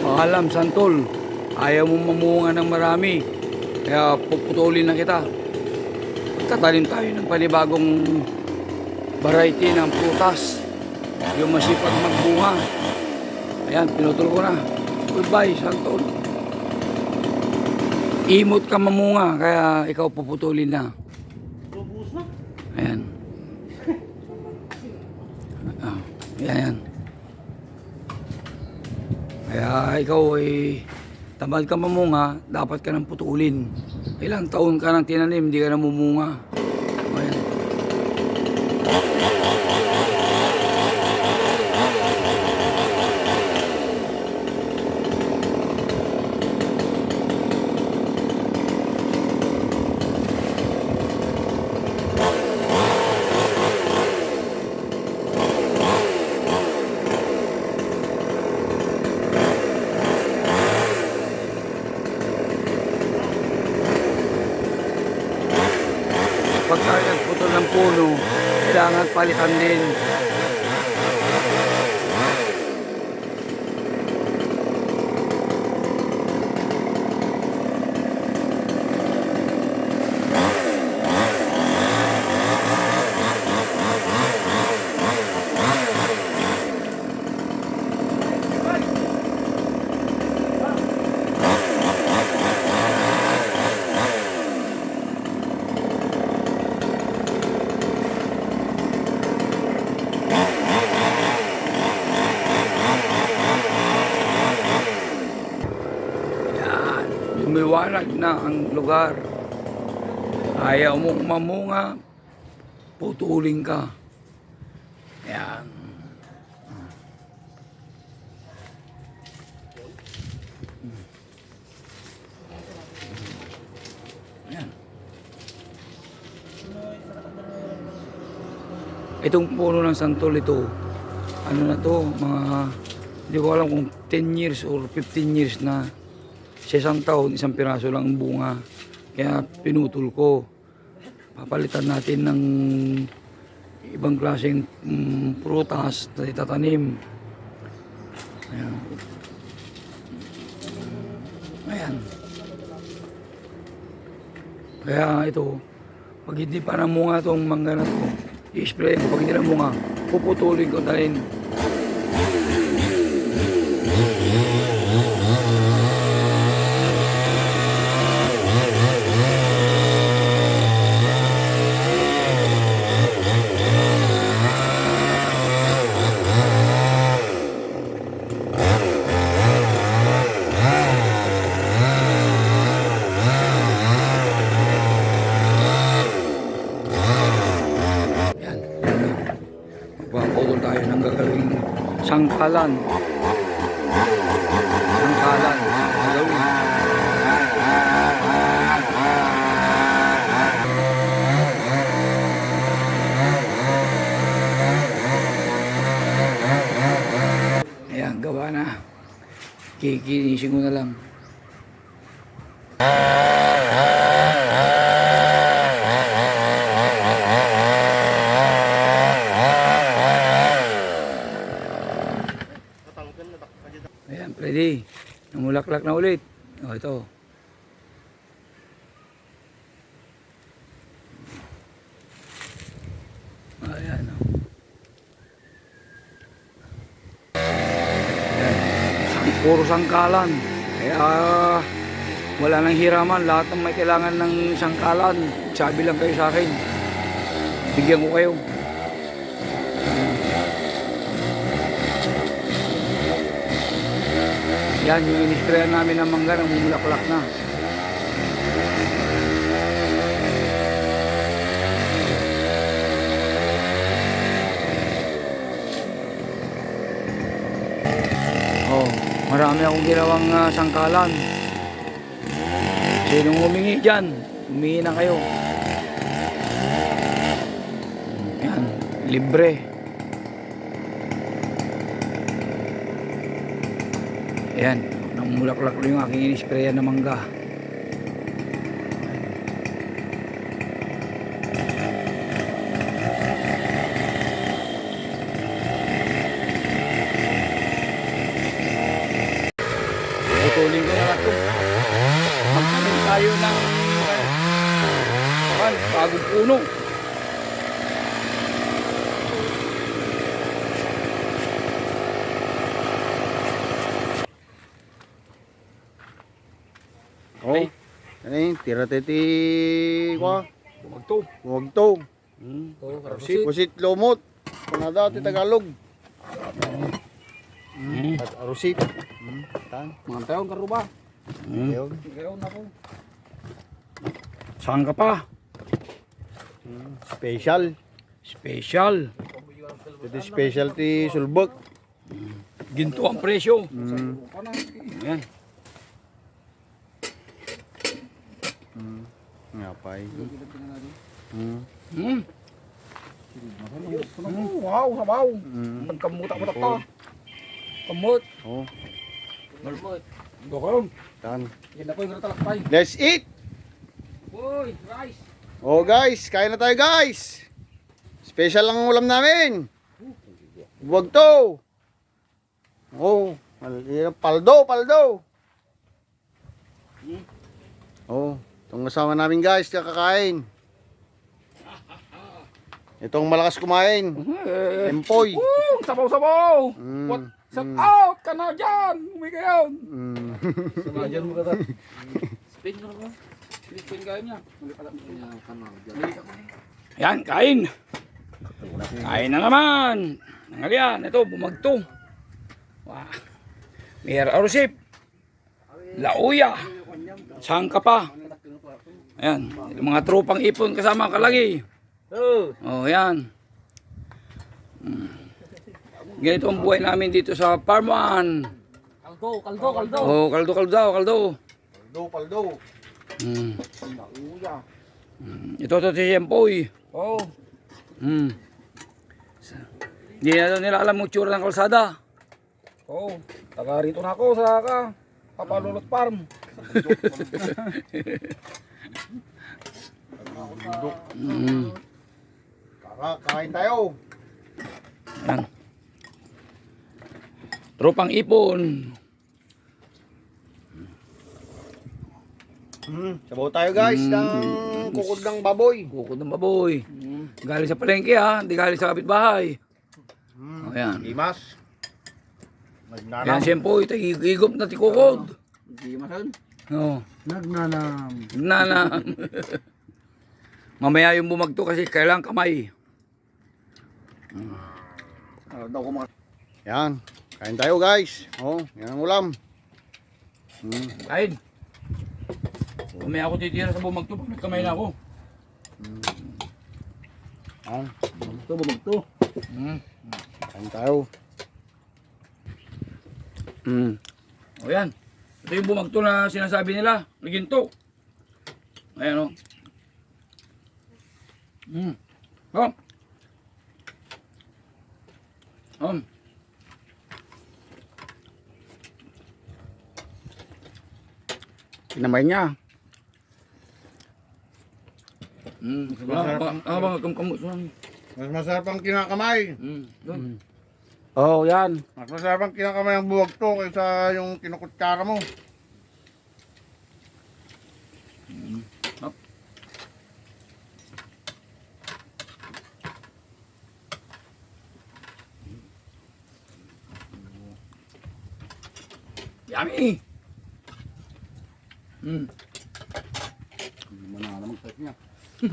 Paalam, santol. Ayaw mo mamunga ng marami. Kaya puputulin na kita. Tatanim tayo ng panibagong variety ng prutas. Yung masipag magbunga. Ayan, pinutol ko na. Goodbye, santol. Imot ka mamunga, kaya ikaw puputulin na. Ayan. Ayan. Kaya ikaw ay tamad ka mamunga, dapat ka nang putulin. Ilang taon ka nang tinanim, hindi ka na mumunga. Ayan. Pag tayo nagputol ng puno, kailangan palitan din. Lumiwanag na ang lugar. Ayaw mong mamunga, putulin ka. Ayan. Ayan. Itong puno ng santol ito, ano na to, mga, hindi ko alam kung 10 years or 15 years na. Sa isang taon, isang piraso lang ang bunga. Kaya pinutol ko. Papalitan natin ng ibang klaseng prutas na itatanim. Ayan. Ayan. Kaya ito, pag hindi pa namunga itong mangga na ito, i-spray ko. Pag hindi namunga, puputulin ko dahil magpaputol tayo ng gagawing sangkalan. Sangkalan. Gagawin. Ayan, gawa na. Kikinisin ko na lang. Ayan, pwede. Namulaklak na ulit. O, ito. Ayan. Ayan. Puro sangkalan. Kaya wala nang hiraman. Lahat ng may kailangan ng sangkalan, sabi lang kayo sa akin. Bigyan ko kayo. Yan, yung inisprayan namin ng mangga nang mumulaklak na. Oh, marami akong ginawang sangkalan. Sinong humingi dyan? Humingi na kayo. Yan, libre. Ayan, namulaklak yung aking inisprayan na mangga. Putulin ko na lang ito. Magkaroon tayo ng bagong puno. Oh. Ano tira titi ko. Bumagto. Huwag to. Karusit. Kusit lumot. Kanada ti Tagalog. Mm. At arusit. Tan. Mga taong karuba. Ayun. Gayon ako. Saan ka pa? Special. Special. Ito specialty sulbot. Ginto ang presyo. Ayan. Nga pa eh. Hmm. Wow, sabaw. Nagkamutak-mutak pa. Kamot. Oh. Malmot. Dokong. Tan. Yan na po yung talakpay. Let's eat. Boy, rice. Oh guys, kain na tayo guys. Special lang ang ulam namin. Huwag to. Oh, paldo. Oh, itong kasama namin guys, kakakain. Itong malakas kumain. Empoy. Woo! Sabaw-sabaw! Mm, What? Shout out ka na dyan! Umigayon! Sanajan mo ka ta. Spin ka na ba? Spin kayo niya. Yan, kain! Kain na naman! Nangalian, ito, bumagto. Wow. Mayroon arusip. Lauya. Saan ka pa? Ayan, yung mga tropang ipon kasama kalagi. Oh, yan. Ganito ang buhay namin dito sa Farm 1. Kaldo. Oh, kaldo. Paldo. Ito si Empoy. Oh. Hindi na daw nila alam yung tsura ng kalsada. Oh. Taga rito na ako sa Papalulot Farm. Kain tayo. Yan. Tropang ipon. Sabaw tayo guys ng kukod ng baboy. Bukod ng baboy. Galing sa palengke ha, hindi galing sa kapitbahay. O yan. Limas. Yan si Empoy, higop na tikukod. Hindi masan. No. Nagnanam. Nanam. Mamaya yung bumagto kasi kailangan kamay. Daw ko mga. Yan. Kain tayo guys. Oh, yan ang ulam. Kain. Mamaya ako titira sa bumagto pag nagkamay na ako. Yan. Bumagto. Kain tayo. O yan. Ito yung bumagto na sinasabi nila. Naginto. Ayan o. Oh. Kinamay niya. Mas masarap ang kinakamay. Oh, yan. Mas masarap ang kinakamay ang buwag to kaysa yung kinukutsara mo. Yummy!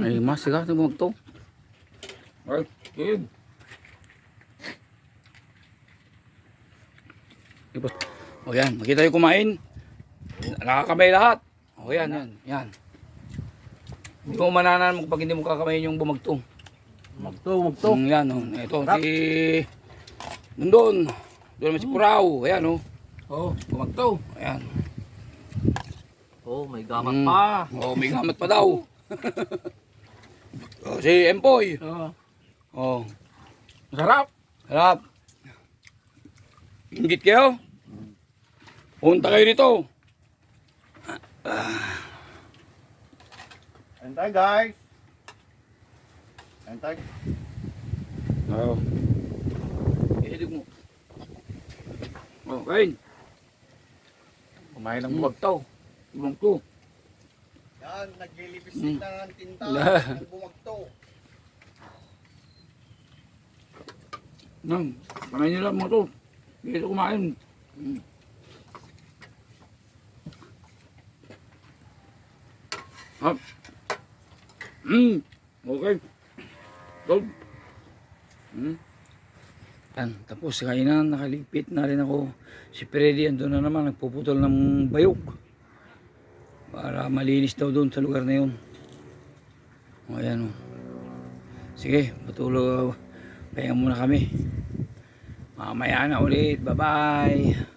Ay, mas siga ito bumagto. Ay, good. O yan, makita yung kumain. Nakakamay lahat. O yan. Hindi mo mananan pag hindi mo kakamayin yung bumagto. Bumagto. Yan o. Ito si... Doon naman si Purao. Ayan o. Oh, bumagto. Ayan. Oh, may gamat pa. Oh, may gamat pa daw. Oh, si Empoy. Oh. Masarap. Harap. Ingit kayo? Punta kayo dito. Kain tayo guys. Kain tayo. Oo. Ihilig mo. Oh, kain. Kumain ng buwagtaw. Ibang to. Yan, naglilipstick na ng tinta. Yeah. Bumagto. Nang, kamay nila mga to. Hindi ito kumain. Hap. Okay. Good. Yan, tapos kainan, nakaligpit na rin ako. Si Freddy andun na naman, nagpuputol ng bayog. Para malinis daw doon sa lugar na yun. O ayan o. Sige, patuloy. Pahinga muna kami. Mamaya na ulit. Bye-bye.